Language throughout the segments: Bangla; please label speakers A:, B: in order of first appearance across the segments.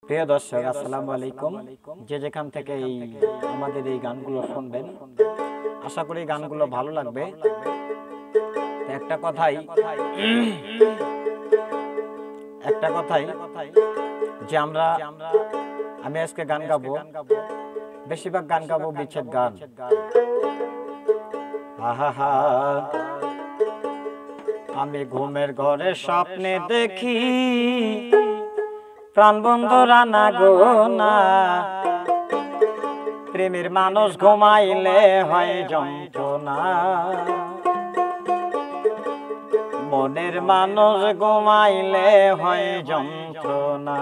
A: প্রিয় দর্শক, আসসালামু আলাইকুম। যে যেখান থেকে আমাদের এই গানগুলো শুনবেন, আশা করি গানগুলো ভালো লাগবে। একটা কথাই যে আমি আজকে গান গাবো, বেশিরভাগ গান গাবো বিচ্ছেদ গান। আহা, আমি ঘুমের ঘরে স্বপ্নে দেখি প্রাণ বন্ধুরা না গো না, প্রেমের মানুষ ঘুমাইলে হয় যন্ত্রণা, মনের মানুষ ঘুমাইলে হয় যন্ত্রণা।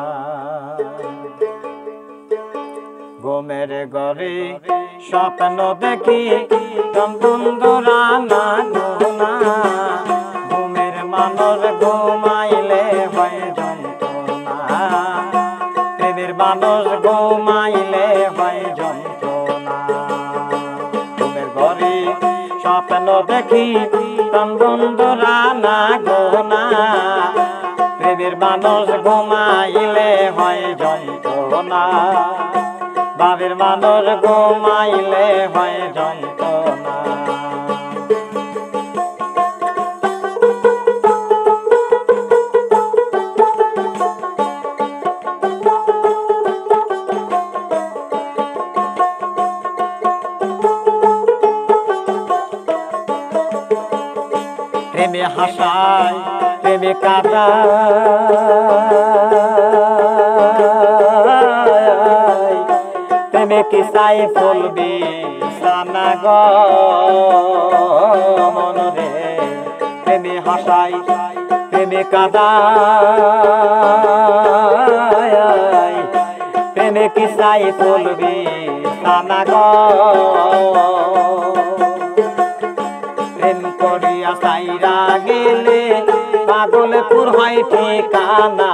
A: ঘুমের ঘরে স্বপ্ন দেখি প্রাণ বন্ধুরা না গো না, ঘুমের মানুষ ঘুমাইলে হয় যন্ত্রণা, প্রেমের মানুষ ঘুমাইলে হয় যন্ত্রণা। ঘুমের ঘরে স্বপ্ন দেখি প্রাণ বন্ধুরা না গো না, প্রেমের মানুষ ঘুমাইলে হয় যন্ত্রণা, বাবের মানুষ ঘুমাইলে হয় যন্ত্রণা। প্রেমে হাসায় প্রেমে কাঁদায়, প্রেমে কিসাই ফলবি সানা গো মন রে। প্রেমে হাসায় প্রেমে কাঁদায়, প্রেমে কিসাই ফলবি সানা গো। প্রেম করিয়া সাইরা গেলে পাগলপুর হয় ঠিকানা,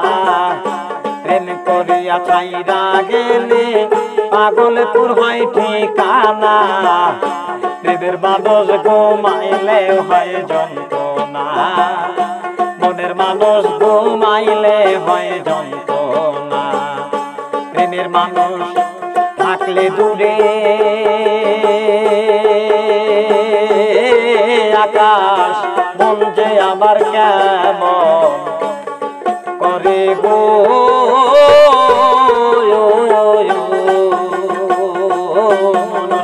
A: প্রেম করিয়া সাইরা গেলে পাগলপুর হয় ঠিকানা, প্রেমের মানুষ ঘুমাইলে হয় যন্ত্রণা, মনের মানুষ ঘুমাইলে হয় যন্ত্রণা। প্রেমের মানুষ থাকলে দূরে আকাশ মন যে আমার কেমন করে গো,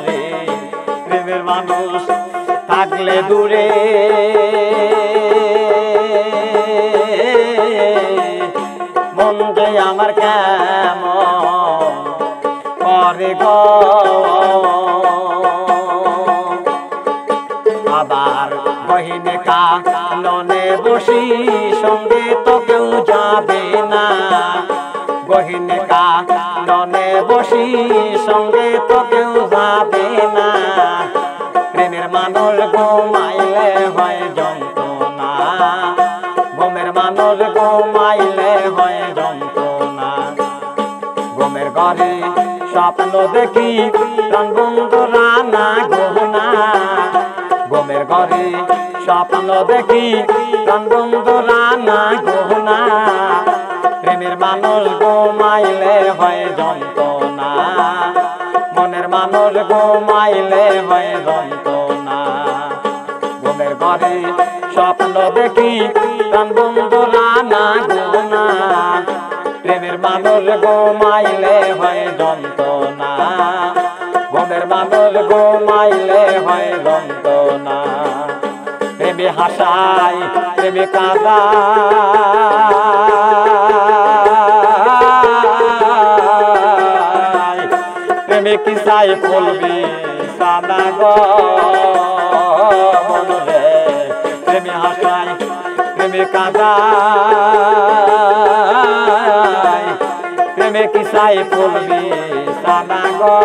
A: রে প্রেমের মানুষ থাকলে দূরে মন যে আমার কেমন করে গো। আবার বহিনে কাননে বসি সঙ্গে তো কেউ যাবে না, বহিনে কাননে বসি সঙ্গে তো কেউ যাবে না, প্রেমের মানুষ ঘুমাইলে হয় যন্ত্রণা, ঘুমের মানুষ ঘুমাইলে হয় যন্ত্রণা। ঘুমের ঘরে স্বপ্ন দেখি প্রাণ বন্ধুরা না গো না, ঘুমের ঘরে স্বপ্ন দেখি প্রাণ বন্ধুরা না গো না, প্রেমের মানুষ ঘুমাইলে হয় যন্ত্রণা, মনের মানুষ ঘুমাইলে হয় যন্ত্রণা। ঘুমের ঘরে স্বপ্ন দেখি প্রাণ বন্ধুরা না গো না, প্রেমের মানুষ ঘুমাইলে হয় যন্ত্রণা, ঘুমের মানুষ ঘুমাইলে হয় যন্ত্রণা। প্রেমে হাসায় প্রেমে কাঁদায়, প্রেমে কিসাই ফলবি সানা গো মন রে। প্রেমে হাসায় প্রেমে কাঁদায়, প্রেমে কিসাই ফলবি সানা গো।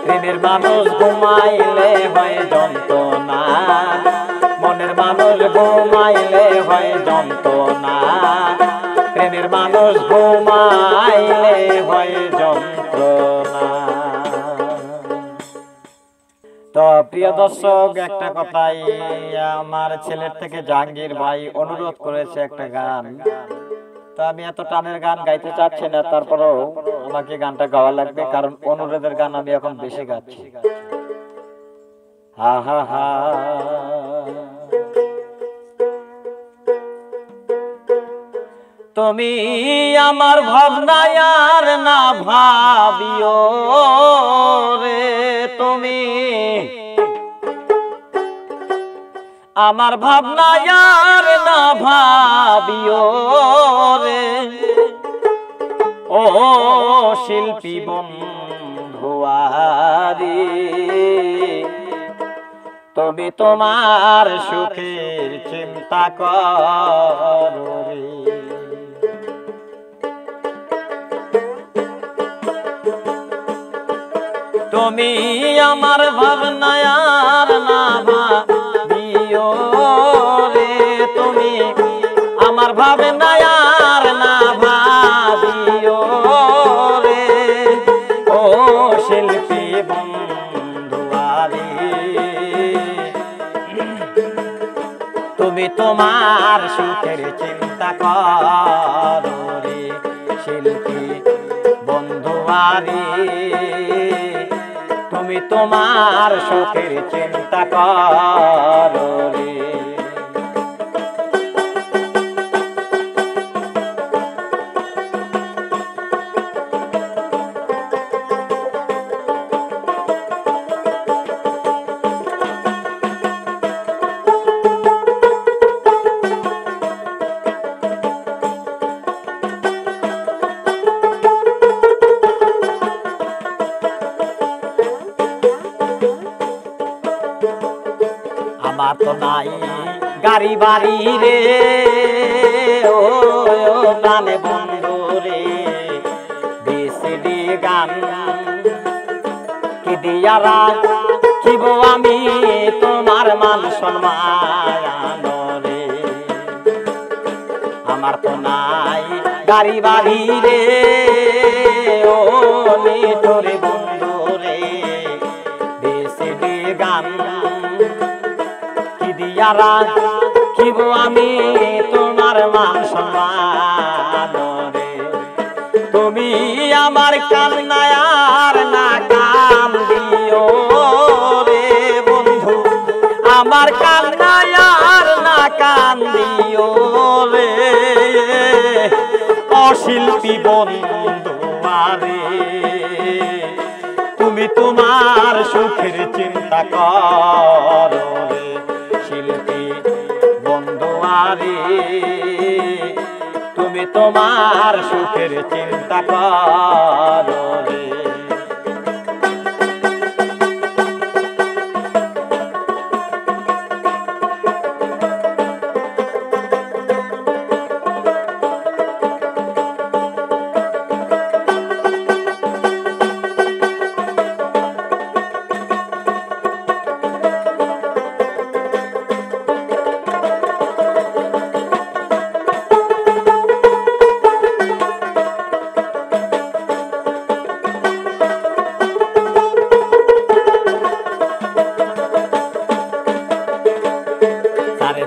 A: প্রেমের মানুষ ঘুমাইলে হয় যন্ত্রণা, মনের মানুষ ঘুমাইলে হয় যন্ত্রণা, প্রেমের মানুষ ঘুমাইলে হয় যন্ত্রণা। তো প্রিয় দর্শক, একটা কথাই আমার ছেলের থেকে জাহাঙ্গীর ভাই অনুরোধ করেছে একটা গান। তো আমি এত টানের গান গাইতে চাচ্ছি না, তারপরেও আমাকে গানটা গাওয়া লাগবে, কারণ অনুরোধের গান আমি এখন বেশি গাচ্ছি। হা হা হা, তুমি আমার ভাবনায় আর না ভাবিও রে, তুমি আমার ভাবনায় আর না ভাবিও রে, ও শিল্পী বন্ধুয়ারি, তুমি তোমার সুখের চিন্তা করো রে। তুমি আমার ভাবনায় আর না ভাবিও রে, তুমি আমার ভাবনায় আর না ভাবিও রে, ও শিল্পী বন্ধুয়ারি, তুমি তোমার সুখের চিন্তা করো রে, শিল্পী বন্ধুয়ারি, তুমি তোমার সুখের চিন্তা করো রে। আমার তো নাই গাড়ি বাড়ি রে, ও প্রাণে বন্ধু রে, বিসিডি গান কি দিয়া রাখিব আমি তোমার মান সম্মান রে। আমার তো নাই গাড়ি বাড়ি রে, ও নিঠুরে বন্ধু রে, বিসিডি গান রাখিব আমি তোমার মান সম্মান রে। তুমি আমার কান্নায় আর না কান্দিও রে বন্ধু, আমার কান্নায় আর না কান্দিও রে, অশিল্পী বন্ধু আরে, তুমি তোমার সুখের চিন্তা করো রে, শিল্পী বন্ধুয়ারি, তুমি তোমার সুখের চিন্তা করো রে।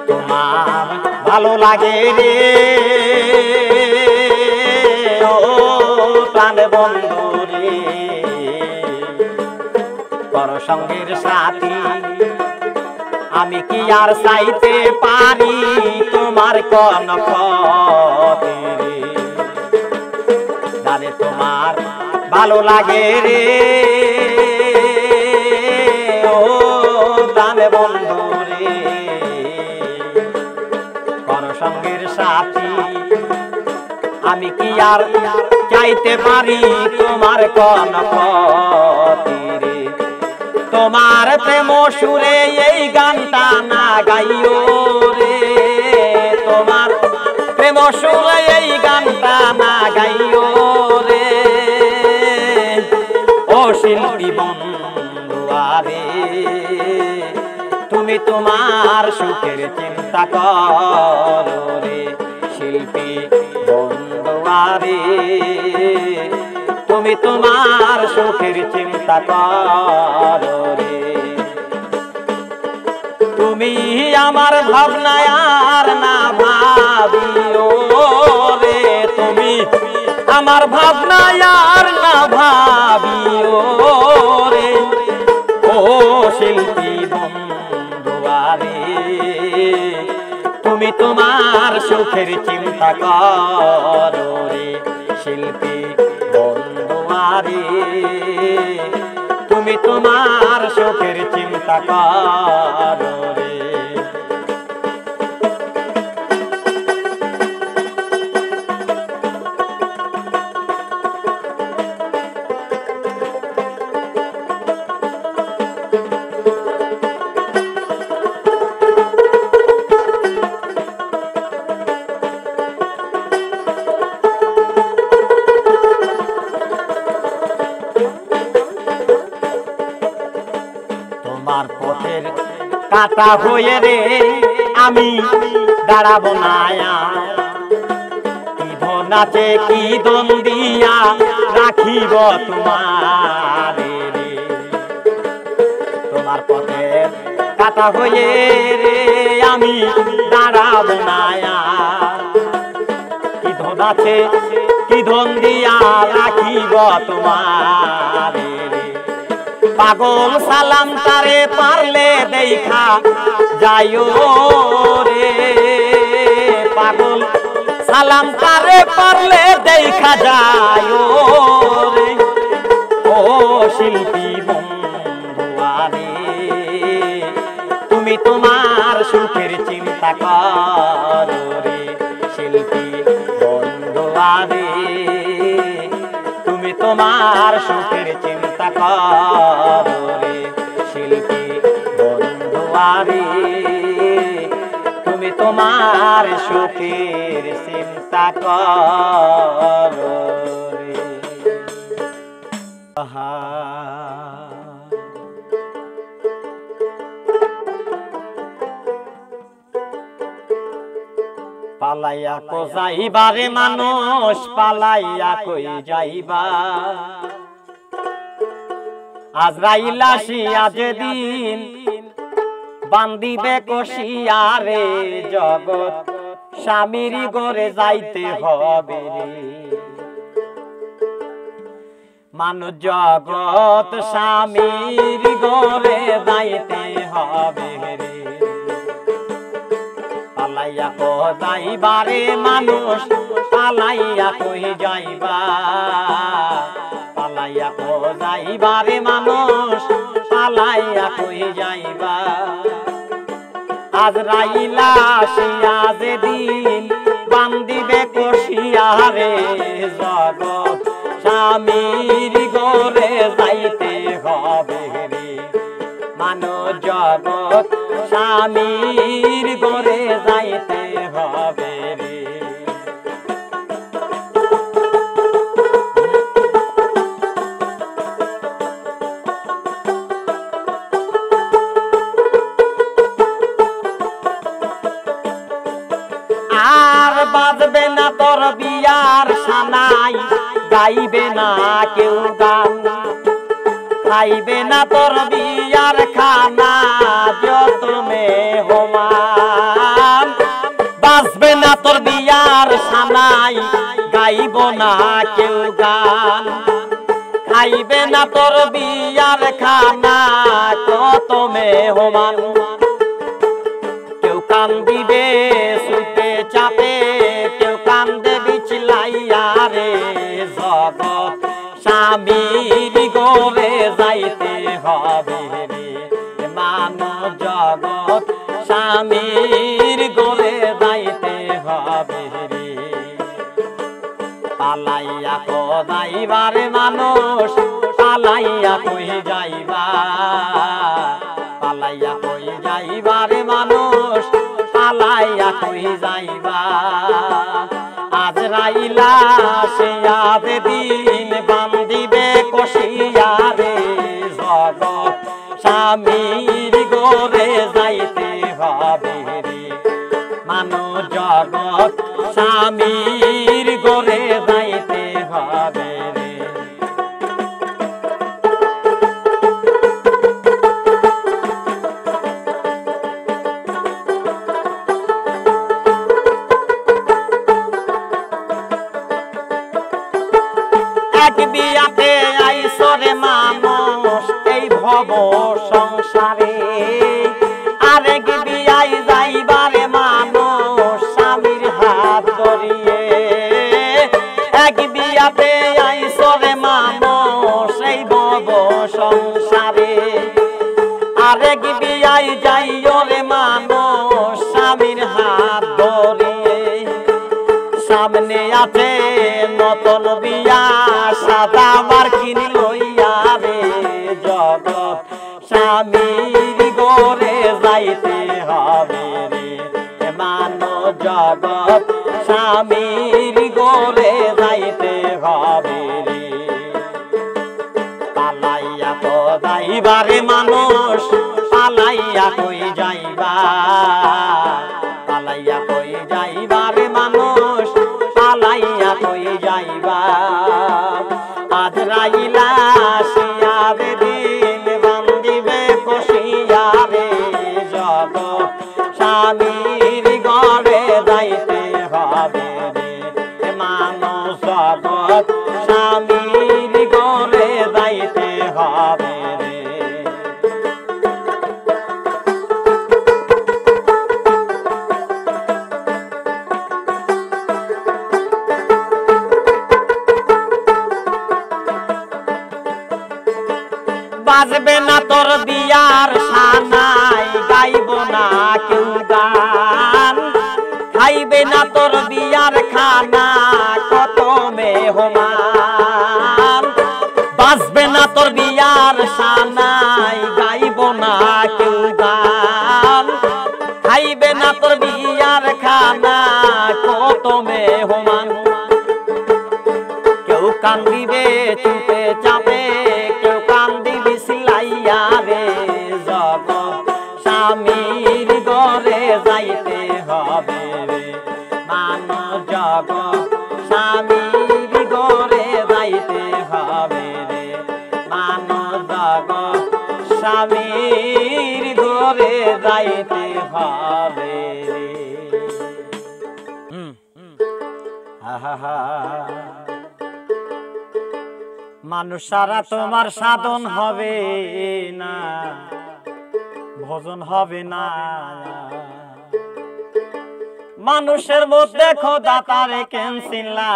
A: তোমার ভালো লাগে রে, ও প্রাণে বন্ধু রে, পর সঙ্গের সাথী আমি কি আর চাইতে পারি তোমার কোন ক্ষতি রে, জানে তোমার ভালো লাগে রে, ও প্রাণে বন্ধু রে, সঙ্গের সাথী আমি কি আর চাইতে পারি তোমার কোন ক্ষতি রে। তোমার প্রেম সুরে এই গানটা না গাইও রে, তোমার প্রেম সুরে এই গানটা না গাইও রে, ও শিল্পী বন্ধুয়ারে, তুমি তোমার সুখের চিন্তা করো রে, শিল্পী বন্ধুয়ারে, তুমি তোমার সুখের চিন্তা করো রে। আমার ভাবনায় আর না ভাবিও রে, তুমি আমার ভাবনায় আর না ভাবিও রে, ও শিল্পী বন্ধুয়ারে, তুমি তোমার সুখের চিন্তা করো রে, শিল্পী বন্ধুয়ারে, তুমি তোমার সুখের চিন্তা করো রে। তোমার পথের কাটা হয়ে রে আমি দাঁড়াবো না, কি ধন আছে কি দন দিয়া রাখিব তোমার রে, তোমার পথের কাটা হয়ে রে আমি দাঁড়াবো না, কি ধন আছে কি ধন দিয়া রাখিব তোমার রে, পাগল সালাম তারে পারলে দেখা যাইও রে, পাগল সালাম তারে পারলে দেখা যাইও রে, ও শিল্পী বন্ধুয়ারে, তুমি তোমার সুখের চিন্তা করো রে, শিল্পী বন্ধুয়ারে, তুমি তোমার সুখের চিন্তা করো রে, শিল্পী বন্ধুয়ারে, তুমি তোমার সুখের চিন্তা করো রে। পালাইয়া কো যাইবারে মানুষ, পালাইয়া কই যাইবা, আজরাইল আসিয়া যেদিন বান্দিবে কষিয়া রে, জগৎ স্বামীর ঘরে যাইতে হবে রে, মানুষ জগৎ স্বামীর ঘরে যাইতে হবে রে, পালাইয়া কো যাইবারে মানুষ, পালাইয়া কই যাইবা, পালাইয়া কো যাইবারে মানুষ, পালাইয়া কই যাইবা, আজরাইল আসিয়া যেদিন বান্দিবে কষিয়া রে, জগৎ স্বামীর ঘরে যাইতে হবে রে, মানুষ জগৎ স্বামীর ঘরে যাইতে হবে রে। আর বাজবে না তোর বিয়ার সানাই, গাইবে না কেউ গান, খাইবে না তোর বিয়ার খানা যত মেহমান, বাজবে না তোর বিয়ার সানাই, গাইব না কেউ গান, খাইবে না তোর বিয়ার খানা কত মেহমান, কেউ কান্দিবে সুতে চাপে, কেউ কান্দে বিছলাইয়া রে, জগৎ স্বামীর ঘরে যাইতে হবে রে, মানব জগৎ স্বামীর ঘরে যাইতে হবে রে, পালাইয়া কো যাইবারে মানুষ, পালাইয়া কই যাইবা, পালাইয়া কই যাইবারে মানুষ, পালাইয়া কই যাইবা, আজরাইল আসিয়া যেদিন বান্দিবে কষিয়া রে, জগৎ স্বামীর ঘরে যাইতে হবে রে, মানুষ জগৎ স্বামীর ঘরে যাইতে হবে রে। নতুন বিয়া সাদা মার্কিন লইয়া রে জগৎ স্বামীর ঘরে যাইতে হবে রে মানো জগৎ স্বামীর ঘরে যাইতে হবে রে পালাইয়া তো যাইবারে মানুষ পালাইয়া কই যাইবা পালাইয়া কই যাইবারে মানুষ পালাইয়া কই যাইবা আজরাইলা শিয়ারে দিন বান্দিবে কষিয়া রে জগৎ স্বামীর ঘরে যাইতে হবে রে মানুষ জগৎ স্বামীর ঘরে যাইতে হবে রে বাজবে না তোর বিয়ার সানাই গাইব না কেউ গান খাইবে না তোর বিয়ার খানা কত মেহমান বাজবে না তোর বিয়ার সানাই গাইব না কেউ গান খাইবে না তোর বিয়ার খানা কত মেহমান কেউ কান্দিবে চুপে চাপে কেউ কান্দিবি সিলাইয়া রে জগৎ স্বামীর ঘরে যাইতে হবে রে মানো জগৎ স্বামীর ঘরে যাইতে হবে রে মানো জগৎ স্বামীর ঘরে যাইতে হবে রে মানুষ সারা তোমার সাধন হবে না ভজন হবে না মানুষের মধ্যে খোদা তারে কেনছিলা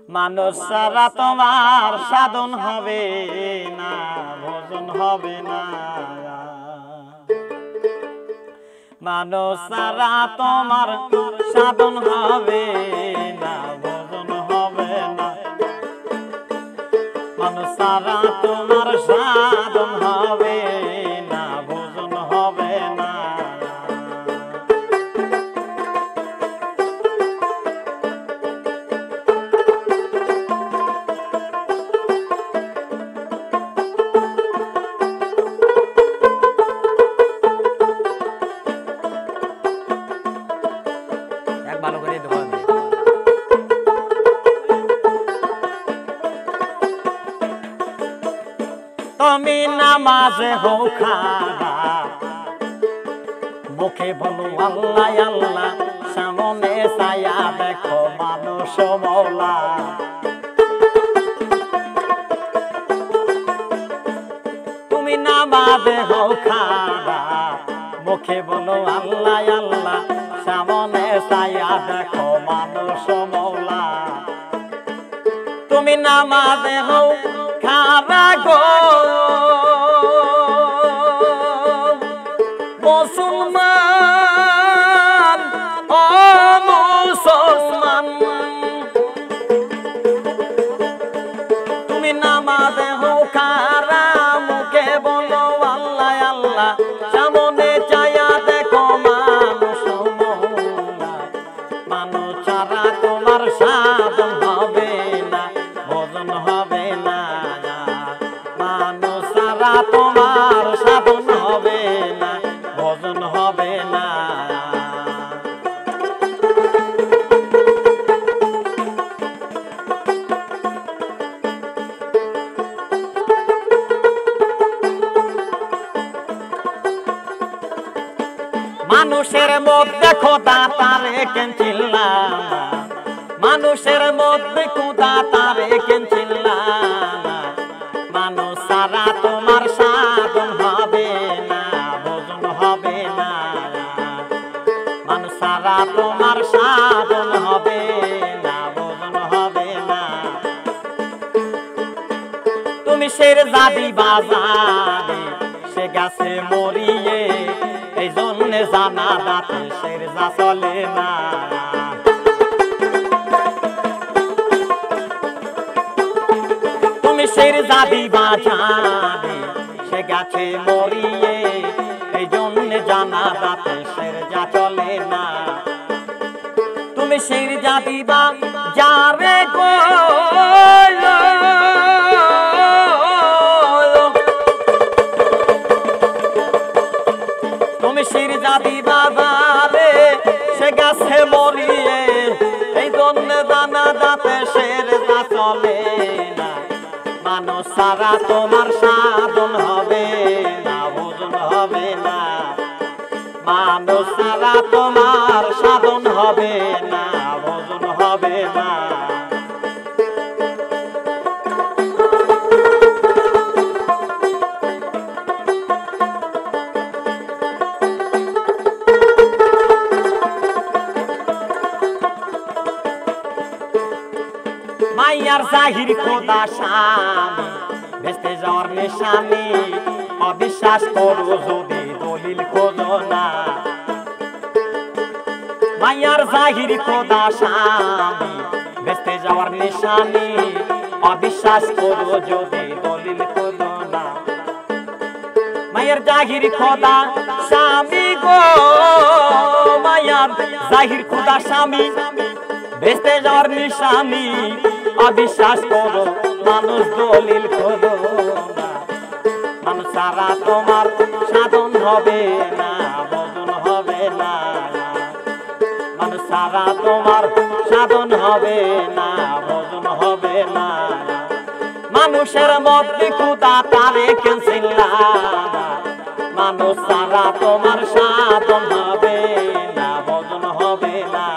A: মানুষ সারা তোমার সাধন হবে না ভজন হবে না মানুষ সারা তোমার সাধন হবে না ভজন হবে না মানুষ সারা তোমার সাধন হবে না ভজন হবে না ভালো করে দেবো তুমি নামাজে হও খাড়া মুখে বলো আল্লাহ আল্লাহ সামনে ছায়া দেখো মানুষ মওলা তুমি নামাজে হও খাড়া মুখে বলো আল্লাহ আল্লাহ সামনে ছায়া দেখো মানুষ মওলা তুমি নামাজে হও খাড়া গো মুসলমান ও মুসলমান তুমি নামাজে হও খাড়া মুখে বলো আল্লাহ আল্লাহ সামনে চায়া দেখো মানুষ মওলা মানুষ ছাড়া তোমার সাধন হবে না ভজন হবে না মানুষ ছাড়া তোমার সাধন হবে না ভজন হবে না মানুষের মধ্যে খোদা তারে কেনছিলা মানুষের মধ্যে খোদা তারে কেনছিলা মানুষ সারা তোমার সাধন হবে না ভজন হবে না মানুষ সারা তোমার সাধন হবে না ভজন হবে না তুমি শের জাদি বাজারে সে গাছে মরিয়ে এই জন্য জানা দাতে শের যা চলে না কিসের জাদি বাজারে সে গেছে মরিয়ে এই জন্য জানা যাতে সের যা চলে না তুমি সের জাদি বাজারে গো তুমি সের জাদি বাজারে সে গেছে মরিয়ে এই জন্য জানা যাতে সের যা চলে না মানুষ সারা তোমার সাধন হবে না ভোজন হবে না মানুষ সারা তোমার সাধন হবে না ভোজন হবে না মাইয়ার জাহির খোদা স্বামী ভেস্তে যাওয়ার নিশানি অবিশ্বাস করো যদি দলিল খোঁজো না মাইয়ার জাহির খোদা স্বামী ভেস্তে যাওয়ার নিশানি অবিশ্বাস করো যদি দলিল খোঁজো না মাইয়ার জাহির খোদা স্বামী গো মাইয়ার জাহির খোদা স্বামী ভেস্তে যাওয়ার নিশানি অবিশ্বাস করো মানুষ দলিল খোঁজো না মানুষ সারা তোমার সাধন হবে না ভোজন হবে না মানুষ সারা তোমার সাধন হবে না ভোজন হবে না মানুষের মধ্যে খোদা তারে কেনছিলা মানুষ সারা তোমার সাধন হবে না ভোজন হবে না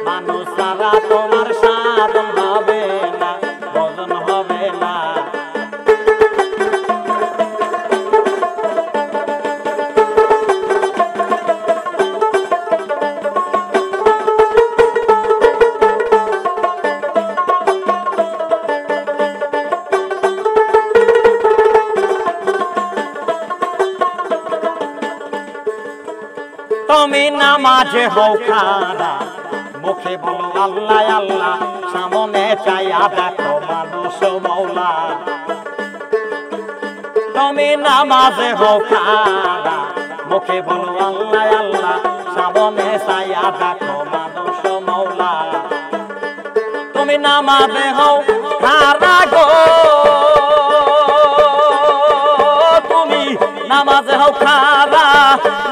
A: মানুষ সারা তোমার সাধন হবে না ভোজন হবে না তুমি নামাজে হও খাড়া মুখে বলো আল্লাহ আল্লাহ সামনে চাইয়া দেখো মানুষ মৌলা তুমি নামাজে হও খাড়া মুখে বলো আল্লাহ আল্লাহ সামনে চাইয়া দেখো মানুষ মৌলা তুমি নামাজে হও খাড়া গো তুমি নামাজে হও খাড়া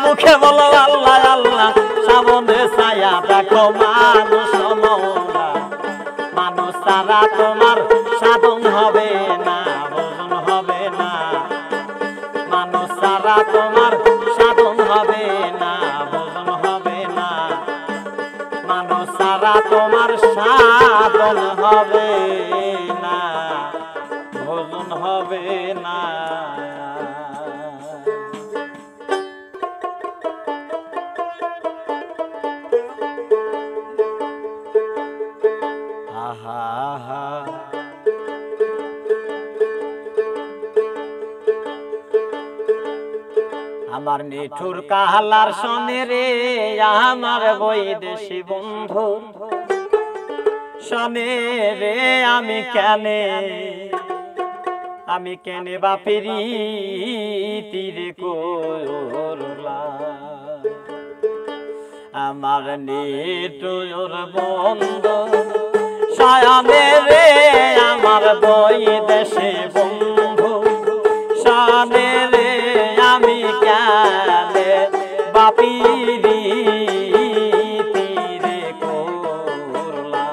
A: মুখে বলো আল্লাহ আল্লাহ সামনে ছায়া দেখো মানুষ মৌলা মানুষ সারা তোমার সাধন হবে না ভোজন হবে না মানুষ সারা তোমার সাধন হবে না ভোজন হবে না মানুষ সারা তোমার সাধন হবে না ভোজন হবে না আমার নিঠুর কাহালার সনে রে আমার বৈদেশী বন্ধু সনে রে আমি কেনে বাপেরি তীরে করলা আমার নিঠুর বন্ধু সনে রে আমার বৈদেশী বন্ধু সনে রে আমি কেনে বাপেরি তীরে করলা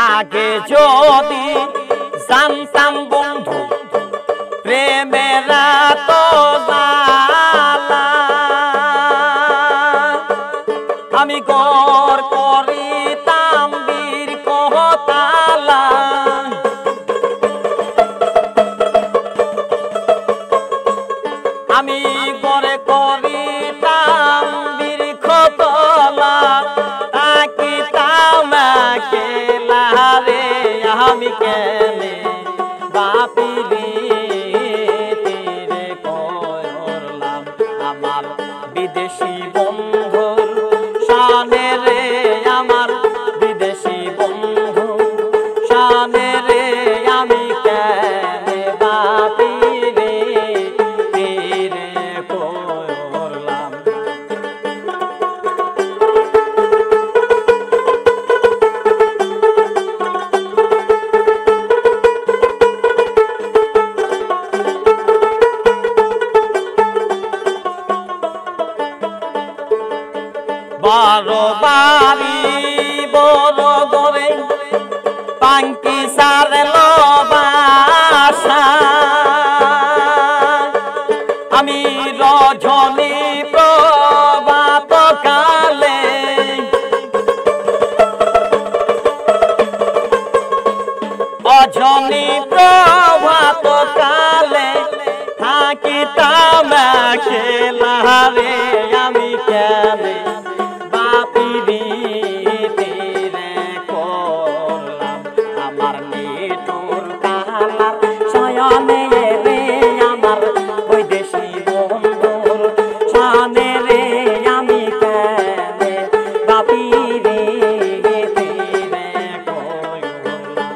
A: আগে যদি জানতাম বন্ধু প্রেমের তো জালা আমি গর করিতাম বীর কহতালা আমি কেনে বাপি রে তীরে করলাম আমার বিদেশি বন্ধুর শানে রে আমার বিদেশি বন্ধু শানে রে আমি কেনে বাপি রে তীরে করলাম। বড় বাড়ি বড় করে পাঙ্কি সারল বাসা আমি রজনী প্রভাত কালে অজনী প্রভাত কালে থাকিতাম খেলা রে আমি কেনে বাপি রে তীরে করলাম আমার নিঠুর কালার শয়নে রে আমার বৈদেশি বন্ধুর শানে রে আমি কেনে বাপি রে তীরে করলাম।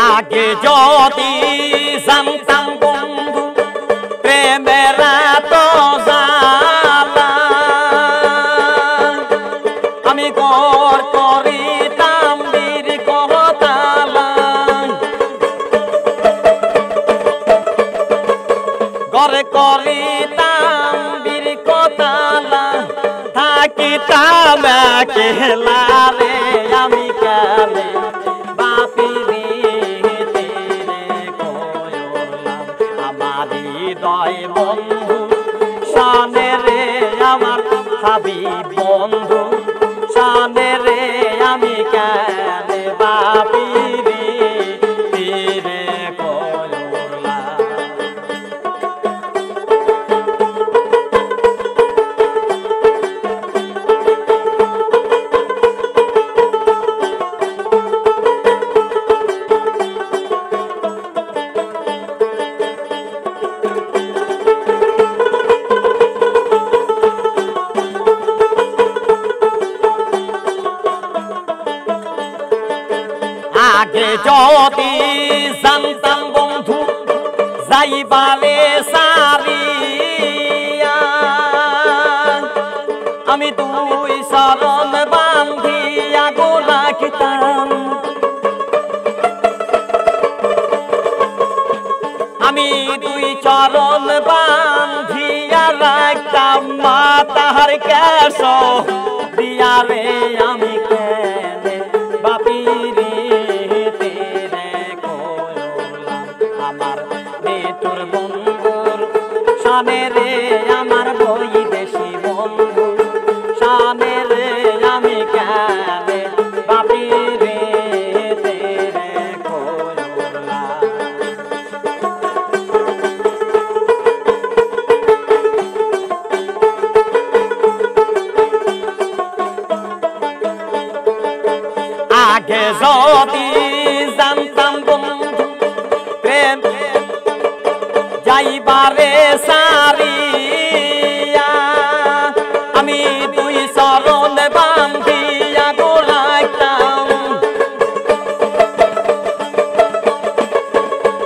A: আগে যদি জানতাম বন্ধু প্রেমের তো জালা আমি ঘর করিতাম বীর কহতালা ঘরে করিতাম বীর কতালা থাকিতাম খেলা রে আমি কেনে বাপি রে হৃদয় বন্ধু শানে রে আমার হাবিব বন্ধু শানে রে আমি কেনে বাপি রে তীরে করলাম। আগে যদি জানতাম বন্ধু যাইবালে সারিয়া আমি দুই শরণ বান্ধিয়া গো রাখিতাম আমি দুই চরণ বান্ধিয়া রাখতাম মাতার কেশ দিয়া রে আমি কেনে বাপি রে তীরে করলাম আমার নিঠুর বন্ধুর শানে রে আমার বৈদেশি বন্ধু শানে রে আমি কেনে বাপি রে তীরে করলাম। আগে যদি জানতাম বন্ধু প্রেম যাইবারে সারিয়া আমি দুই শরণ বান্ধিয়া গো রাখতাম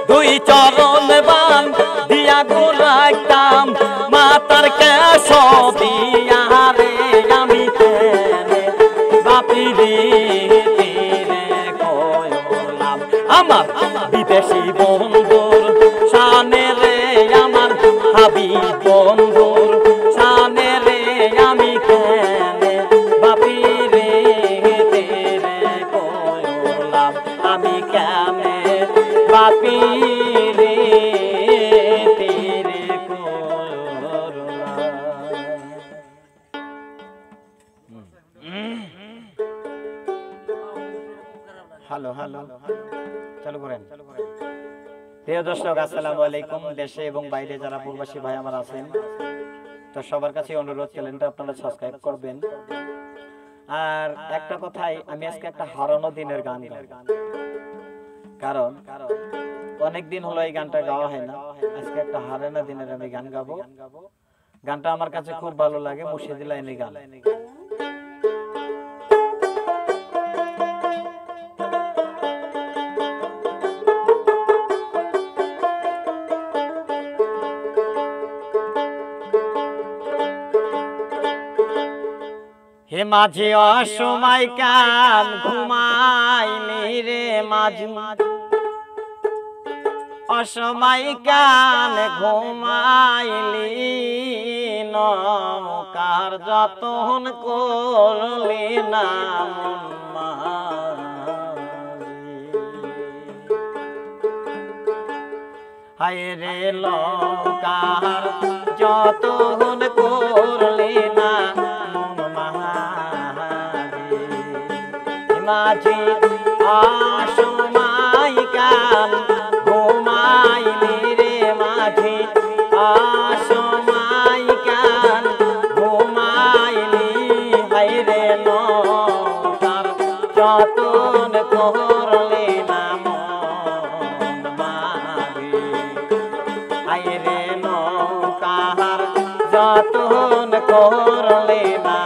A: দুই চরণ বান্ধিয়া গো রাখতাম মাতার কেশ দিয়া রে আমি কেনে বাপি রে আমার বিদেশি বন্ধুর শানে রে আমার হাবিব বন্ধুর শানে রে আমি কেনে বাপি রে তীরে করলাম আমি কেনে বাপি রে তীরে করলাম। হ্যালো হ্যালো চালু করেন। প্রিয় দর্শক, আসসালামু আলাইকুম। দেশে এবং বাইরে যারা প্রবাসী ভাই আমার আছেন, তো সবার কাছে অনুরোধ, চ্যানেলটা আপনারা সাবস্ক্রাইব করবেন। আর একটা কথাই, আমি আজকে একটা হারানো দিনের গান গাইব, কারণ অনেকদিন হলো এই গানটা গাওয়া হয় না। আজকে একটা হারানো দিনের আমি গান গাবো। গানটা আমার কাছে খুব ভালো লাগে, মুর্শিদি লাইনের গান। হে মাঝি অসময় কান ঘুমাইলি রে মাঝি, অসময় কান ঘুমাইলি, নৌকার যতন করলি না হায় রে, নৌকার যতন করলি না মাঝি অসময় কান ঘুমাইলি রে মাঝি, অসময় কান ঘুমাইলি, হায় রে নৌকার যতন করলি না মন মাঝি, হায় রে নৌকার যতন করলি না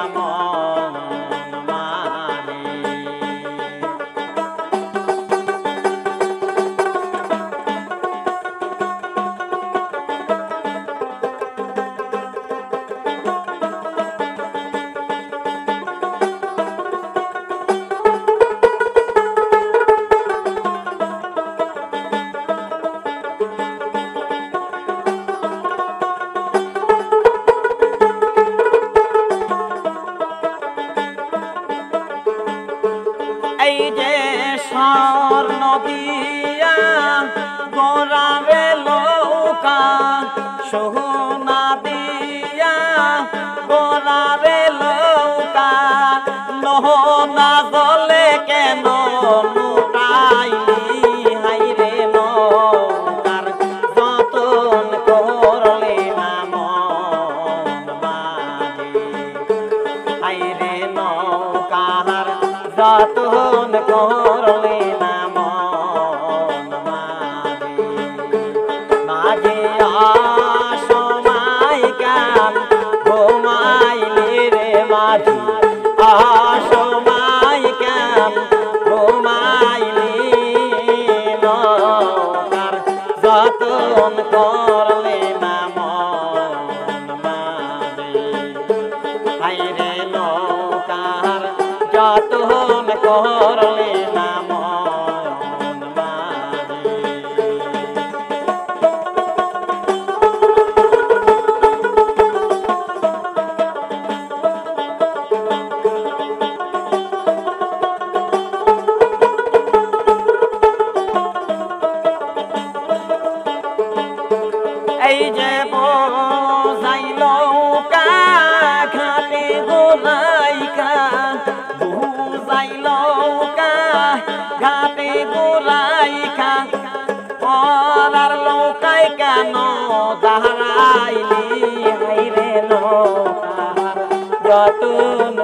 A: এই যে স্বর্ণ দিয়া গোরাবে লৌকা, সোনা দিয়া গোরাবে লৌকা, নহনা জলে কেন লুটাইলি, হায় রে নৌকার যতন করলি না মন মাঝি, হায় রে নৌকার যতন করলি না মন মাঝি, মাঝি অসময় কান ঘুমাইলি রে মাঝি, অসময় কান ঘুমাইলি, নৌকার যতন করলি না মন মাঝি, হায় রে নৌকার যতন করলি না মন মাঝি। এই যে বোঝাই লৌকা ঘাটে গোলাইকা, বুঝাই লৌকা ঘাটে গোলাইকা, পরার লৌকায় কেন দাঁড়াইলি, হায় রে নৌকার যতন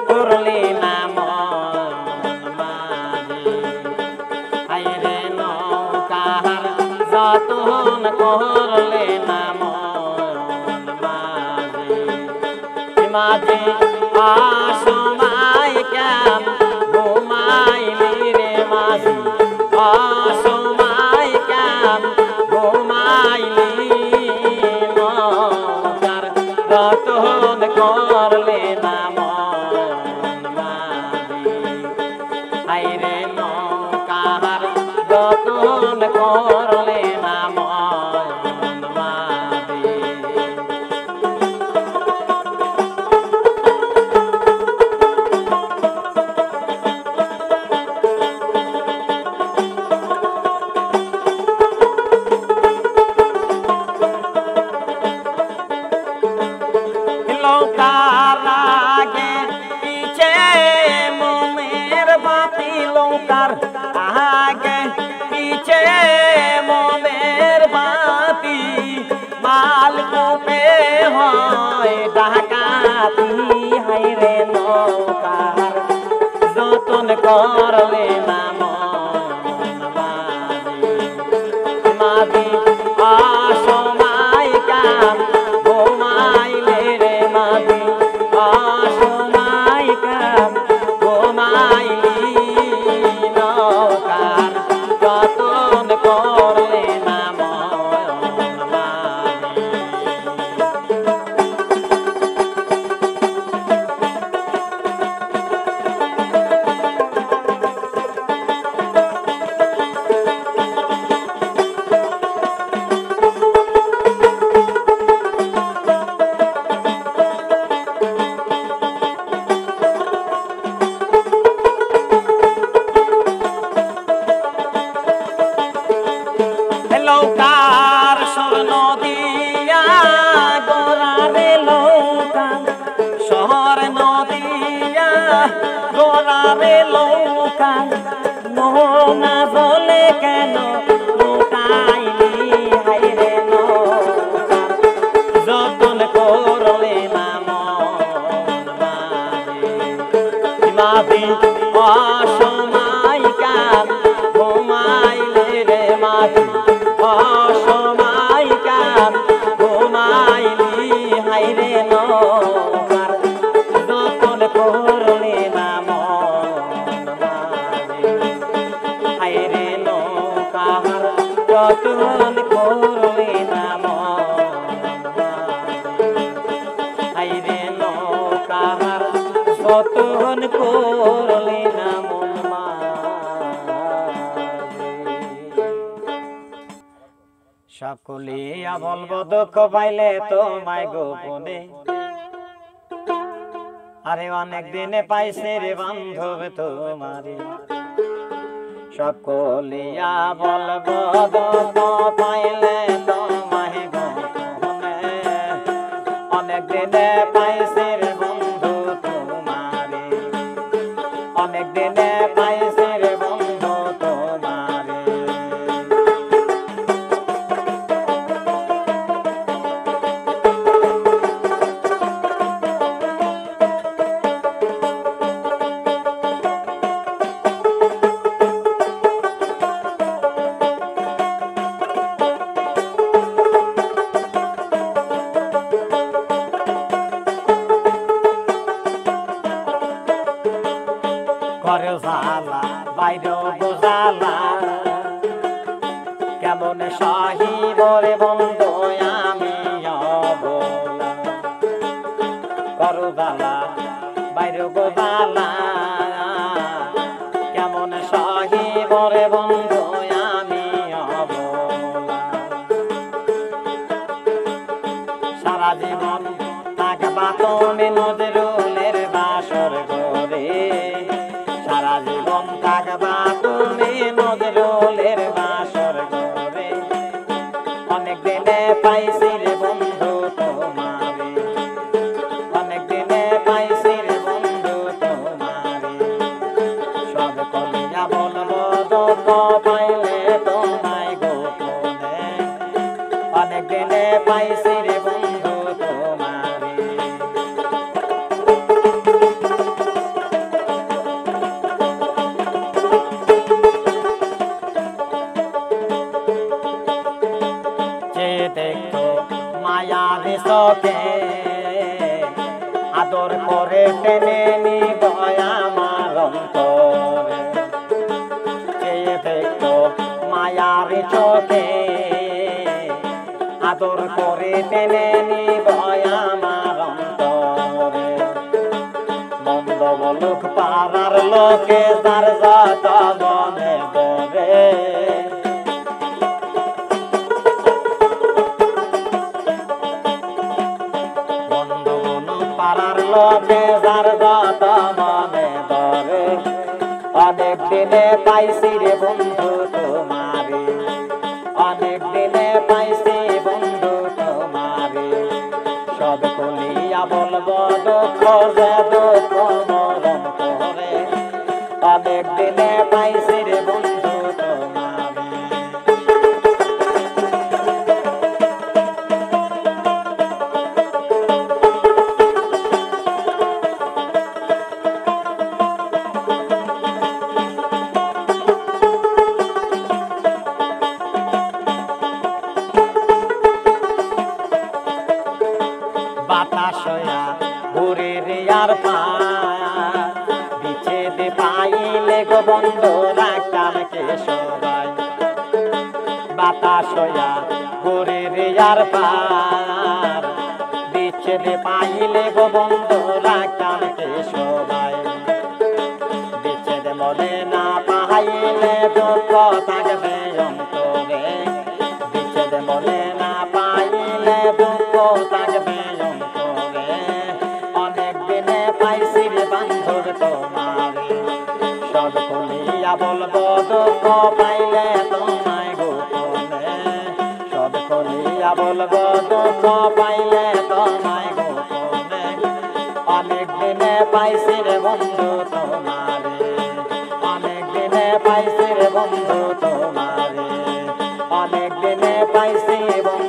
A: করলি না মন মাঝি, হায় রে নৌকার যতন করলি না মন মাঝি, মাঝি অসময় কান ঘুমাইলি রে মাঝি, অসময় কান ঘুমাইলি, নৌকার যতন করলি না মন মাঝি, হায় রে নৌকার যতন করলি না মন মাঝি। লৌকার আগে পিছে মনের বাতি, লৌকার নৌকা মোহনা বলে কেন লুটাইলি হাইরে নৌকা যতন করলে না মন মাঝি অসময় কাল ঘুমাইলে রে মাঝি অসময় কাল ঘুমাইলি হাইরে নৌকার যতন করলে না মন মাঝি হাইরে নৌকার যতন করলে না মন হাইরে নৌকার যতন করলে না মন সকলিয়া বলবো দুঃখ পাইলে তোমায় গোপনে আরে অনেক দিনে পাইছে রে বান্ধব তোমারে সকলিয়া বলবো দুঃখ পাইলে তোমায় গোপনে অনেক দিনে পাইছে রে বন্ধু তোমারে অনেক দিনে পাইছে রে বন্ধু তোমারে ঘরে জ্বালা বাইরে বোঝালা কেমন সাহিব রে বন্ধু আমি অবলা করো জ্বালা বাইরে বোঝালা কেমন সাহিব রে বন্ধু আমি অবলা সারা জীবন থাকবা তুমি নজরুলের বাসর ঘরে সারা জীবন থাকবা তুমি নজরুলের বাসর ঘরে অনেক দিনে পাইছি রে বন্ধু তোমারে অনেক দিনে পাইছি রে বন্ধু তোমারে সব কলিয়া বলবো দুঃখ পাইলে তোমায় গোপনে অনেক দিনে পাইছি রে বন্ধু তোমারে দেখতো মায়ার চোখে আদর করে টেনে নিব আমার অন্তরে চেয়ে দেখতো মায়ার চোখে আদর করে টেনে নিব আমার অন্তরে মন্দ বলুক পাড়ার লোকে যার যত মনে ধরে পাড়ার লোকে যার যত মনে ধরে অনেক দিনে পাইছি রে বন্ধু তোমারে অনেক দিনে পাইছি বন্ধু তোমারে সব কলিয়া বলবো দুঃখ যে দুঃখ মরণ করে অনেক দিনে পাইছি রে বন্ধু তোমারে বাতাস ঘুরে রে আর পা বিচ্ছেদ পাইলে গো বন্ধু রাখতাম কে সবাই বাতাস ঘুরে রে আর পা বিচ্ছেদ পাইলে গো বন্ধু রাখতাম কে সবাই বিচ্ছেদ মনে না পাইলে দুঃখ থাকবে অন্তরে বিচ্ছেদ মনে না পাইলে দুঃখ থাকবে পাইছি রে বান্ধব তোমারে সব কলিয়া বলবো দুঃখ পাইলে তোমায় গোপনে সব কলিয়া বলবো দুঃখ পাইলে তোমায় গোপনে অনেক দিনে পাইছি রে বন্ধু তোমারে পাইছি রে বন্ধু তোমারে, অনেক দিনে পাইছি বন্ধু